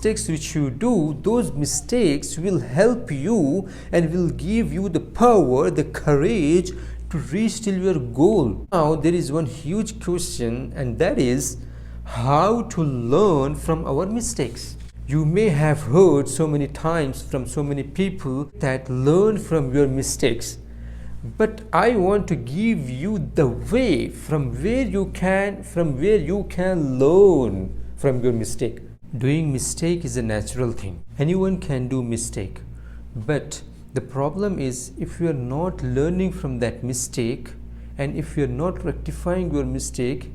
mistakes which you do, those mistakes will help you and will give you the power, the courage to reach till your goal. Now there is one huge question, and that is how to learn from our mistakes. You may have heard so many times from so many people that learn from your mistakes. But I want to give you the way from where you can learn from your mistake. Doing mistake is a natural thing. Anyone can do mistake. But the problem is, if you are not learning from that mistake and if you are not rectifying your mistake,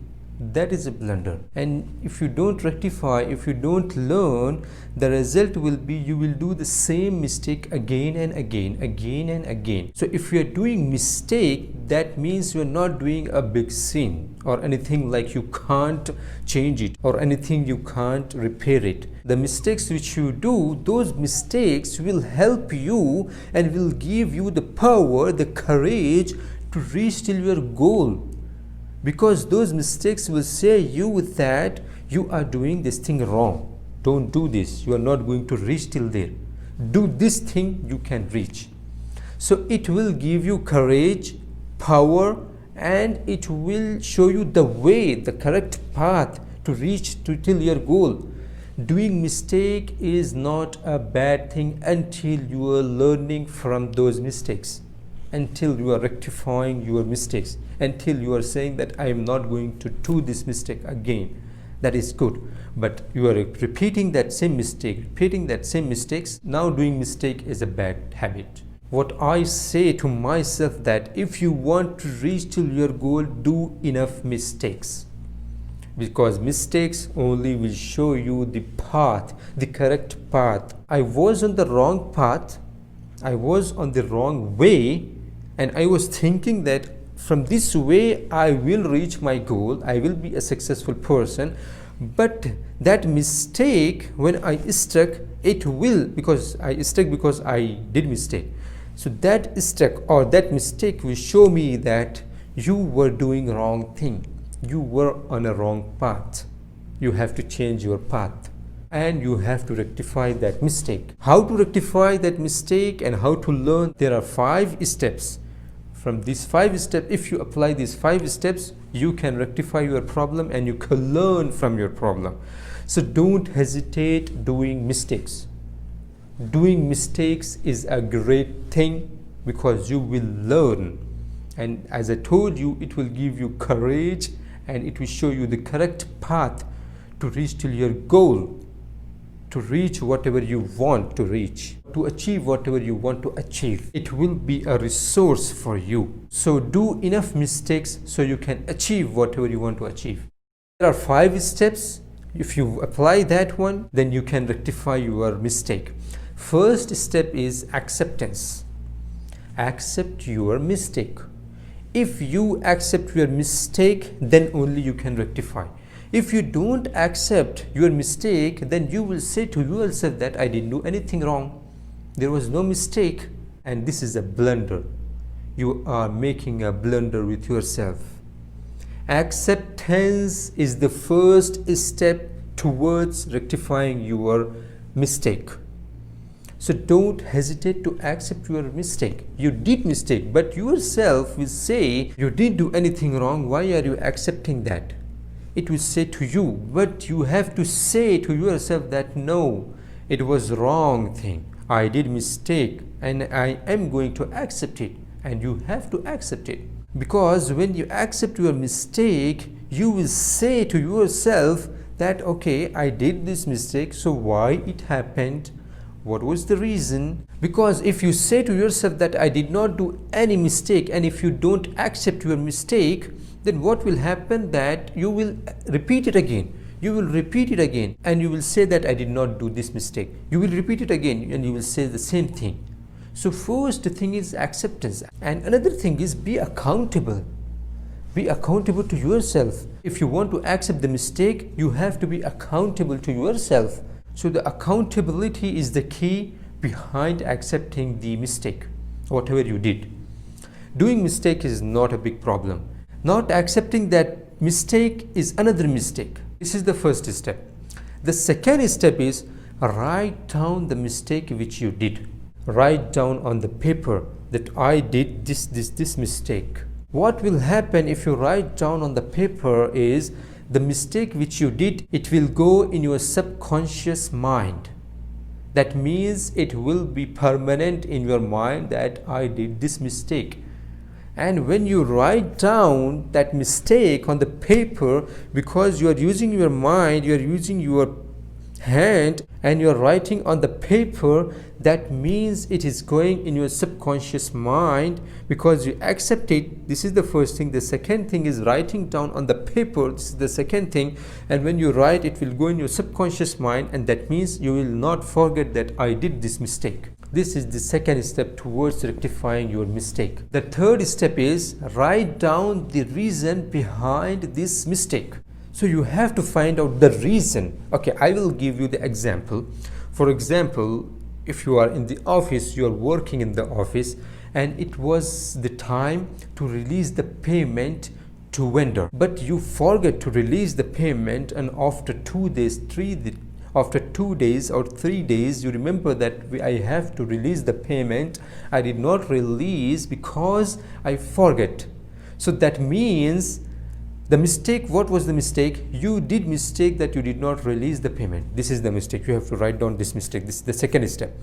that is a blunder. And if you don't rectify, if you don't learn, the result will be you will do the same mistake again and again. So if you are doing mistake, that means you are not doing a big sin or anything like you can't change it or anything you can't repair it. The mistakes which you do, those mistakes will help you and will give you the power, the courage to reach till your goal. Because those mistakes will say you that you are doing this thing wrong. Don't do this. You are not going to reach till there. Do this thing, you can reach. So it will give you courage, power, and it will show you the way, the correct path to reach till your goal. Doing mistake is not a bad thing until you are learning from those mistakes, until you are rectifying your mistakes, until you are saying that I am not going to do this mistake again. That is good. But you are repeating that same mistake, now doing mistake is a bad habit. What I say to myself, that if you want to reach till your goal, do enough mistakes. Because mistakes only will show you the path, the correct path. I was on the wrong path, I was on the wrong way, and I was thinking that from this way I will reach my goal, I will be a successful person. But that mistake, when I struck, it will, because I did mistake. So that struck or that mistake will show me that you were doing wrong thing. You were on a wrong path. You have to change your path and you have to rectify that mistake. How to rectify that mistake and how to learn? There are 5 steps. From these 5 steps, if you apply these 5 steps, you can rectify your problem and you can learn from your problem. So don't hesitate doing mistakes. Doing mistakes is a great thing because you will learn. And as I told you, it will give you courage and it will show you the correct path to reach till your goal, to reach whatever you want to reach, to achieve whatever you want to achieve. It will be a resource for you. So do enough mistakes so you can achieve whatever you want to achieve. There are 5 steps. If you apply that one, then you can rectify your mistake. First step is acceptance. Accept your mistake. If you accept your mistake, then only you can rectify. If you don't accept your mistake, then you will say to yourself that I didn't do anything wrong. There was no mistake. And this is a blunder. You are making a blunder with yourself. Acceptance is the first step towards rectifying your mistake. So don't hesitate to accept your mistake. You did mistake, but yourself will say you didn't do anything wrong. Why are you accepting that? It will say to you, but you have to say to yourself that no, it was wrong thing. I did mistake and I am going to accept it, and you have to accept it. Because when you accept your mistake, you will say to yourself that okay, I did this mistake, so why it happened? What was the reason? Because if you say to yourself that I did not do any mistake, and if you don't accept your mistake, then what will happen? That you will repeat it again. You will repeat it again and you will say that I did not do this mistake. You will repeat it again and you will say the same thing. So first thing is acceptance, and another thing is be accountable. Be accountable to yourself. If you want to accept the mistake, you have to be accountable to yourself. So the accountability is the key behind accepting the mistake, whatever you did. Doing mistake is not a big problem. Not accepting that mistake is another mistake. This is the first step. The second step is write down the mistake which you did. Write down on the paper that I did this mistake. What will happen if you write down on the paper is the mistake which you did, it will go in your subconscious mind. That means it will be permanent in your mind that I did this mistake. And when you write down that mistake on the paper, because you are using your mind, you are using your hand and you are writing on the paper, that means it is going in your subconscious mind because you accept it. This is the first thing. The second thing is writing down on the paper. This is the second thing. And when you write, it will go in your subconscious mind, and that means you will not forget that I did this mistake. This is the second step towards rectifying your mistake. The third step is write down the reason behind this mistake. So you have to find out the reason. Okay, I will give you the example. For example, if you are in the office, you are working in the office, and it was the time to release the payment to vendor, but you forget to release the payment, and after 2 days, after 2 days or 3 days, you remember that I have to release the payment. I did not release because I forget. So that means the mistake, what was the mistake? You did mistake that you did not release the payment. This is the mistake. You have to write down this mistake. This is the second step.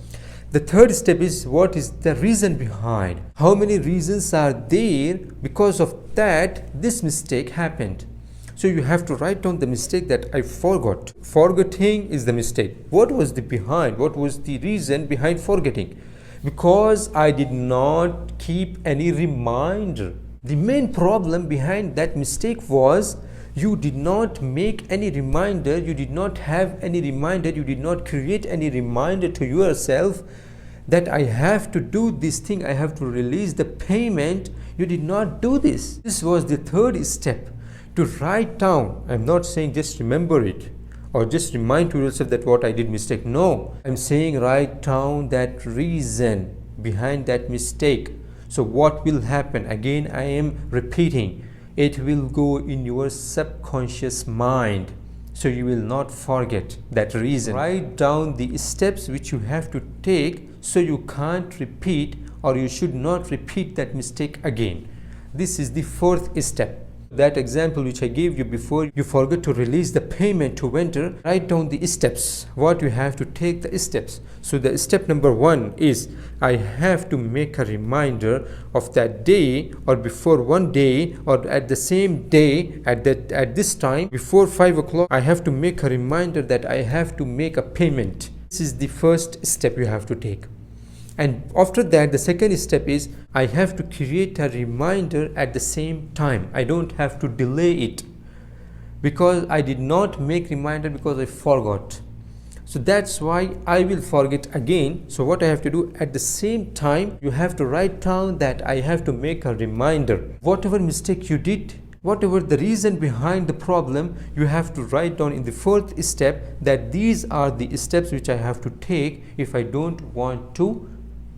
The third step is what is the reason behind? How many reasons are there because of that this mistake happened? So you have to write down the mistake that I forgot. Forgetting is the mistake. What was the behind? What was the reason behind forgetting? Because I did not keep any reminder. The main problem behind that mistake was you did not make any reminder, you did not have any reminder, you did not create any reminder to yourself that I have to do this thing, I have to release the payment. You did not do this. This was the third step, to write down. I'm not saying just remember it or just remind to yourself that what I did mistake. No, I'm saying write down that reason behind that mistake. So what will happen? Again, I am repeating, it will go in your subconscious mind. So you will not forget that reason. Write down the steps which you have to take so you can't repeat, or you should not repeat that mistake again. This is the fourth step. That example which I gave you before, you forget to release the payment to vendor, write down the steps, what you have to take the steps. So the step number 1 is I have to make a reminder of that day, or before 1 day, or at the same day, at this time, before 5 o'clock, I have to make a reminder that I have to make a payment. This is the first step you have to take. And after that, the second step is I have to create a reminder at the same time. I don't have to delay it because I did not make reminder because I forgot. So that's why I will forget again. So what I have to do at the same time, you have to write down that I have to make a reminder. Whatever mistake you did, whatever the reason behind the problem, you have to write down in the fourth step that these are the steps which I have to take if I don't want to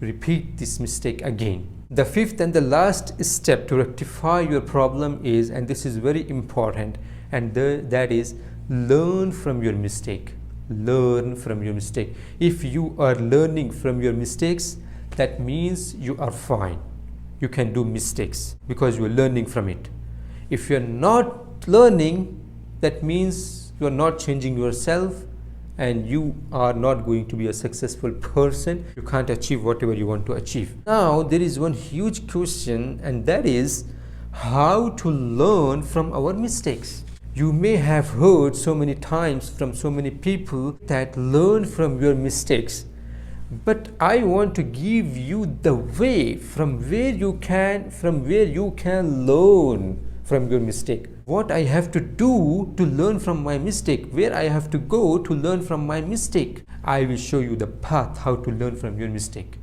repeat this mistake again. The fifth and the last step to rectify your problem is, and this is very important, and that is learn from your mistake. Learn from your mistake. If you are learning from your mistakes, that means you are fine. You can do mistakes because you are learning from it. If you are not learning, that means you are not changing yourself, and you are not going to be a successful person. You can't achieve whatever you want to achieve. Now there is one huge question, and that is how to learn from our mistakes. You may have heard so many times from so many people that learn from your mistakes, but I want to give you the way from where you can learn from your mistake. What I have to do to learn from my mistake, where I have to go to learn from my mistake. I will show you the path how to learn from your mistake.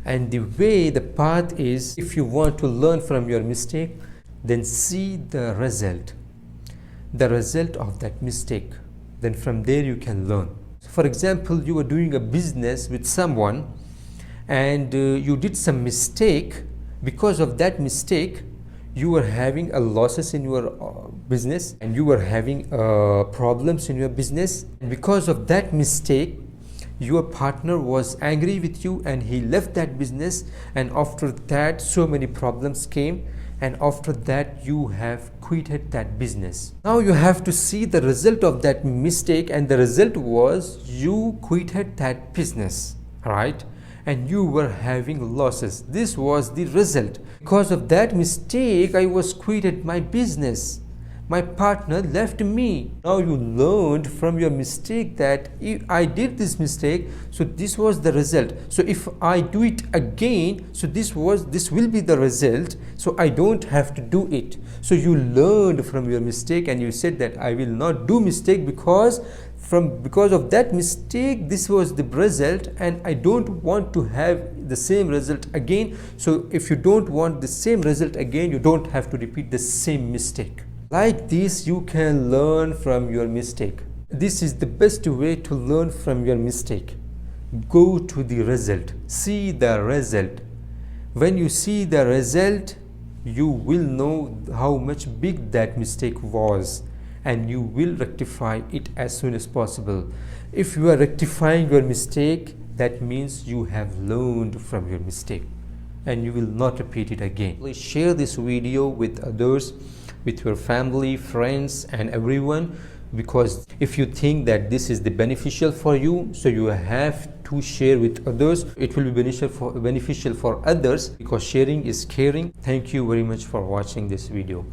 And the path is, if you want to learn from your mistake, then see the result of that mistake. Then from there you can learn. For example, you are doing a business with someone and you did some mistake. Because of that mistake, you were having losses in your business, and you were having problems in your business. And because of that mistake, your partner was angry with you and he left that business, and after that so many problems came, and after that you have quitted that business. Now you have to see the result of that mistake, and the result was you quitted that business, right? And you were having losses. This was the result. Because of that mistake, I was quitted my business. My partner left me. Now you learned from your mistake that if I did this mistake, so this was the result. So if I do it again, so this will be the result. So I don't have to do it. So you learned from your mistake, and you said that I will not do mistake because of that mistake this was the result, and I don't want to have the same result again. So if you don't want the same result again, you don't have to repeat the same mistake. Like this, you can learn from your mistake. This is the best way to learn from your mistake. Go to the result. See the result. When you see the result, you will know how much big that mistake was, and you will rectify it as soon as possible. If you are rectifying your mistake, that means you have learned from your mistake and you will not repeat it again. Please share this video with others, with your family, friends, and everyone, because if you think that this is the beneficial for you, so you have to share with others. It will be beneficial for others, because sharing is caring. Thank you very much for watching this video.